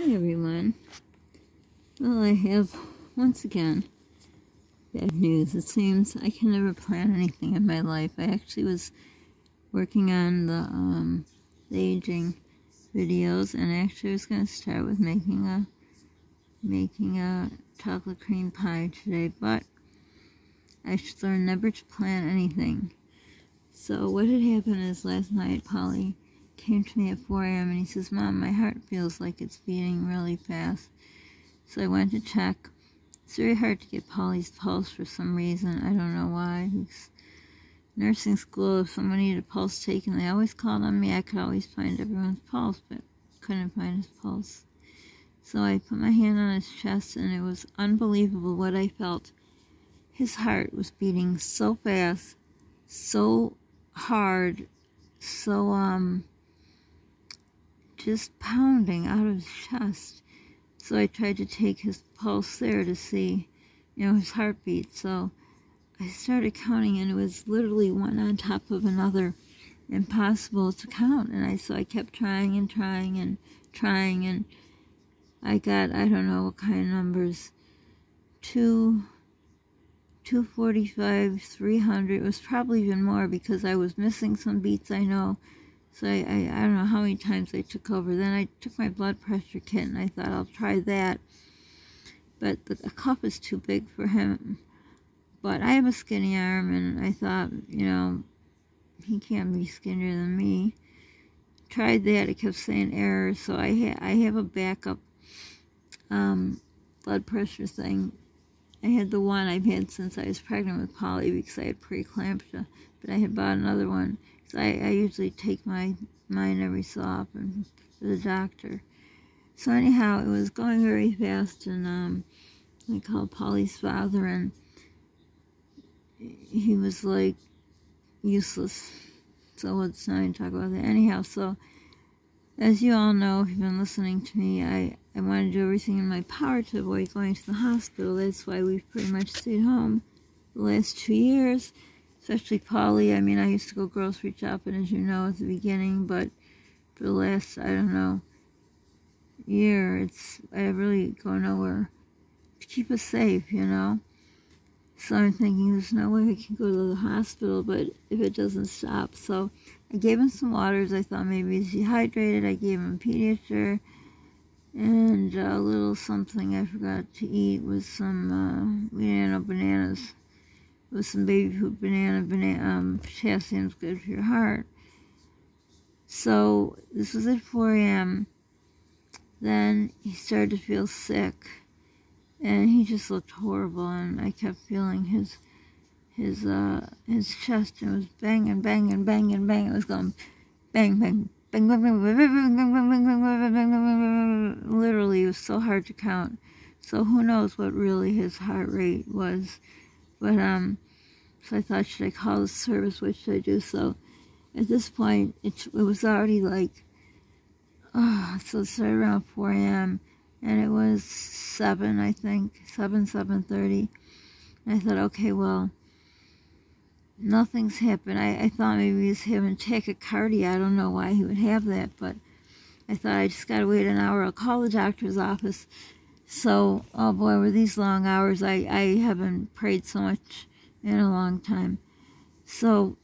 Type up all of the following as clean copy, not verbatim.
Hi everyone. Well, I have, once again, bad news. It seems I can never plan anything in my life. I actually was working on the aging videos, and actually I was going to start with making a chocolate cream pie today, but I should learn never to plan anything. So what had happened is last night Polly came to me at 4 a.m. and he says, "Mom, my heart feels like it's beating really fast." So I went to check. It's very hard to get Polly's pulse for some reason. I don't know why. He's nursing school. If someone needed a pulse taken, they always called on me. I could always find everyone's pulse, but couldn't find his pulse. So I put my hand on his chest, and it was unbelievable what I felt. His heart was beating so fast, so hard, so just pounding out of his chest. So I tried to take his pulse there to see, his heartbeat. So I started counting, and it was literally one on top of another, impossible to count. And so I kept trying and trying and trying, and I got, I don't know what kind of numbers, 245, 300. It was probably even more because I was missing some beats, I know. So I don't know how many times I took over. Then I took my blood pressure kit, and I thought I'll try that. But the cuff is too big for him. But I have a skinny arm, and I thought, he can't be skinnier than me. Tried that. It kept saying error. So I have a backup blood pressure thing. I had the one I've had since I was pregnant with Polly because I had preeclampsia. But I had bought another one. So I usually take mine every so often to the doctor. So anyhow, it was going very fast, and I called Polly's father, and he was like useless. So let's not even talk about that. Anyhow, so as you all know, if you've been listening to me, I want to do everything in my power to avoid going to the hospital. That's why we've pretty much stayed home the last 2 years. Especially Polly. I mean, I used to go grocery shopping, as you know, at the beginning, but for the last, I don't know, year, I really go nowhere to keep us safe, So I'm thinking there's no way we can go to the hospital, but if it doesn't stop. So I gave him some waters. I thought maybe he's dehydrated. I gave him Pediasure, and a little something I forgot to eat was some, we didn't have no bananas. With some baby food, potassium's good for your heart. So this was at 4 a.m. Then he started to feel sick, and he just looked horrible. And I kept feeling his chest, and it was banging, banging, banging, banging. It was going bang, bang, bang, bang, bang, bang, bang, bang, bang, bang, bang, bang, bang. Literally, it was so hard to count. So who knows what really his heart rate was. But, so I thought, should I call the service? What should I do? So at this point, it was already like, so it started around 4 a.m. and it was 7, I think, 7:30. And I thought, okay, well, nothing's happened. I thought maybe he was having tachycardia. I don't know why he would have that, but I thought I just got to wait an hour. I'll call the doctor's office. So, oh boy, were these long hours. I haven't prayed so much in a long time. So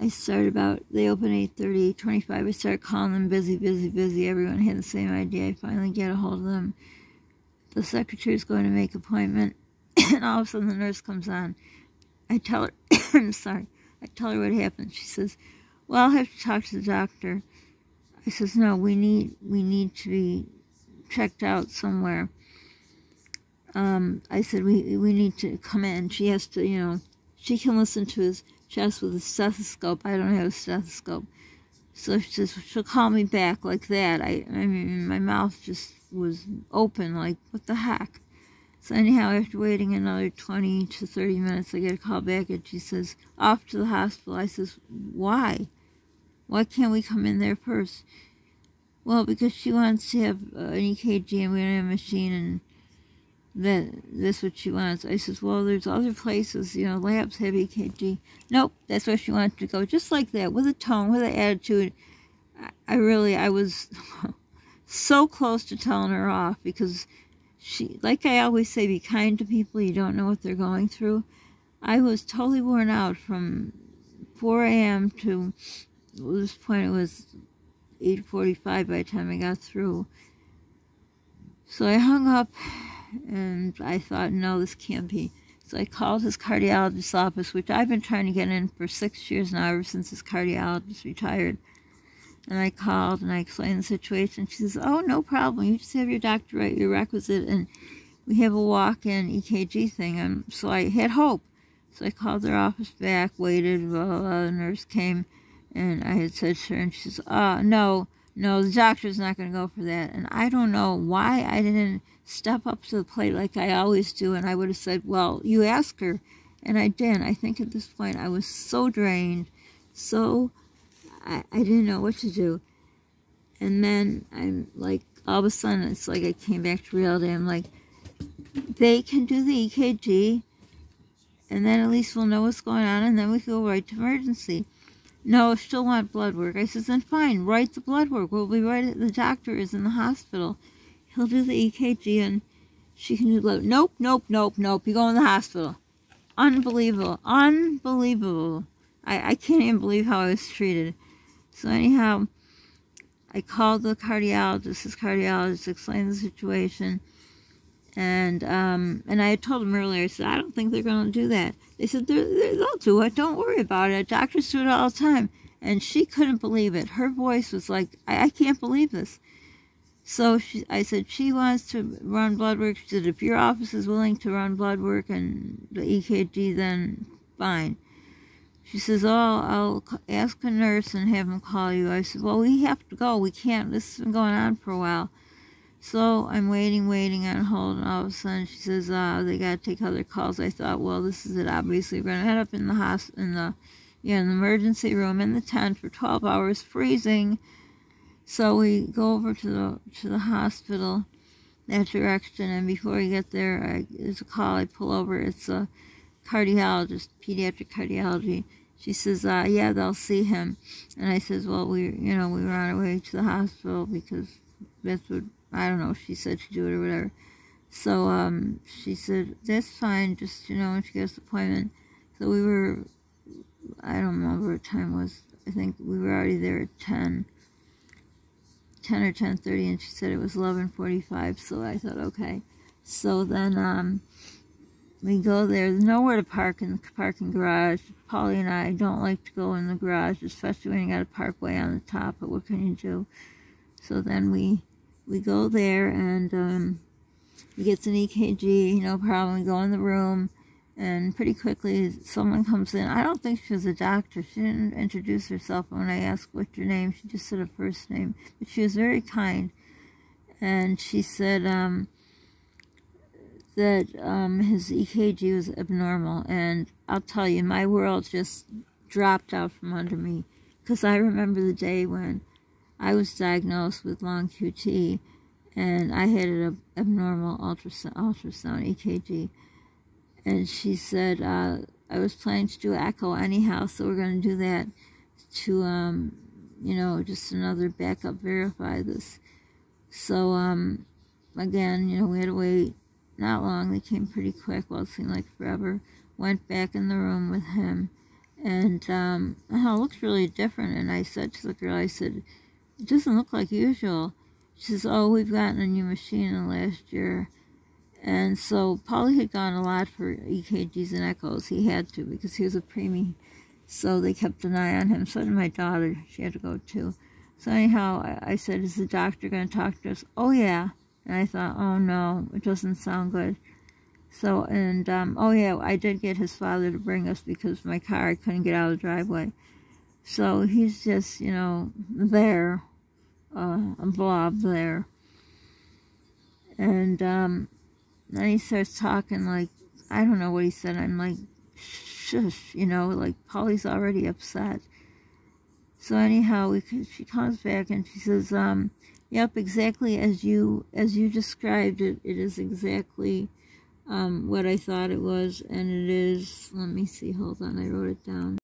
I started they open 8:30, 8:25. I started calling them busy, busy, busy. Everyone had the same idea. I finally get a hold of them. The secretary's going to make an appointment, and all of a sudden the nurse comes on. I tell her, I'm sorry, I tell her what happened. She says, "Well, I'll have to talk to the doctor." I says, "No, we need to be checked out somewhere." I said, we need to come in. She has to, she can listen to his chest with a stethoscope. I don't have a stethoscope. So she'll call me back like that. I mean, my mouth just was open, like, what the heck? So anyhow, after waiting another 20 to 30 minutes, I get a call back, and she says, "Off to the hospital." I says, "Why? Why can't we come in there first?" "Well, because she wants to have an EKG, and we don't have a machine, and that's what she wants." I says, "Well, there's other places, labs have EKG." "Nope, that's where she wanted to go." Just like that, with a tone, with an attitude. I was so close to telling her off, because she, like I always say, be kind to people. You don't know what they're going through. I was totally worn out from 4 a.m. to, at this point it was 8:45 by the time I got through. So I hung up and I thought, no, this can't be. So I called his cardiologist's office, which I've been trying to get in for 6 years now, ever since his cardiologist retired. And I called and I explained the situation. She says, oh, no problem. You just have your doctor write your requisite, and we have a walk-in EKG thing. And so I had hope. So I called their office back, waited, blah, blah, blah. The nurse came, and I had said to her, and she says, no, the doctor's not going to go for that. And I don't know why I didn't step up to the plate like I always do, and I would have said, well, you ask her. And I didn't. I think at this point I was so drained, so I didn't know what to do. And then I'm like, all of a sudden, it's like I came back to reality. I'm like, they can do the EKG, and then at least we'll know what's going on, and then we can go right to emergency. No, still want blood work. I said, then fine, write the blood work. We'll be right, the doctor is in the hospital. He'll do the EKG, and she can do blood. Nope, you go in the hospital. Unbelievable. I can't even believe how I was treated. So anyhow, I called the cardiologist. His cardiologist explained the situation. And I had told him earlier, I said, I don't think they're going to do that. They said, they'll do it. Don't worry about it. Doctors do it all the time. And she couldn't believe it. Her voice was like, I can't believe this. So I said, she wants to run blood work. She said, if your office is willing to run blood work and the EKG, then fine. She says, oh, I'll ask a nurse and have him call you. I said, well, we have to go. We can't. This has been going on for a while. So I'm waiting on hold, and all of a sudden she says, they got to take other calls. I thought, well, this is it. Obviously, we're going to end up in the emergency room in the tent for 12 hours, freezing. So we go over to the hospital, that direction, and before we get there, there's a call. I pull over. It's a cardiologist, pediatric cardiology. She says, yeah, they'll see him. And I says, well, we were on our way to the hospital because that's what, I don't know, she said she'd do it or whatever. So she said, that's fine, just, when she gets the appointment. So we were, I don't remember what time it was. I think we were already there at 10 or 10:30, and she said it was 11:45, so I thought, okay. So then we go there. There's nowhere to park in the parking garage. Polly and I don't like to go in the garage, especially when you got a parkway on the top, but what can you do? So then we go there, and he gets an EKG, no problem. We go in the room, and pretty quickly someone comes in. I don't think she was a doctor. She didn't introduce herself. When I asked what's your name, she just said her first name. But she was very kind, and she said that his EKG was abnormal. And I'll tell you, my world just dropped out from under me, because I remember the day when I was diagnosed with long QT, and I had an abnormal ultrasound EKG. And she said, I was planning to do echo anyhow, so we're going to do that to, just another backup verify this. So, again, we had to wait not long. They came pretty quick. Well, it seemed like forever. Went back in the room with him, and it looks really different. And I said to the girl, I said, it doesn't look like usual. She says, oh, we've gotten a new machine in the last year. And so Polly had gone a lot for EKGs and echoes. He had to, because he was a preemie. So they kept an eye on him. So did my daughter. She had to go too. So anyhow, I said, is the doctor going to talk to us? Oh, yeah. And I thought, oh, no, it doesn't sound good. So, and, oh, yeah, I did get his father to bring us because my car, I couldn't get out of the driveway. So he's just, there, a blob there. And then he starts talking like, I don't know what he said. I'm like, shush, like Polly's already upset. So anyhow, she comes back and she says, yep, exactly as you described it. It is exactly what I thought it was, and it is, let me see, hold on, I wrote it down.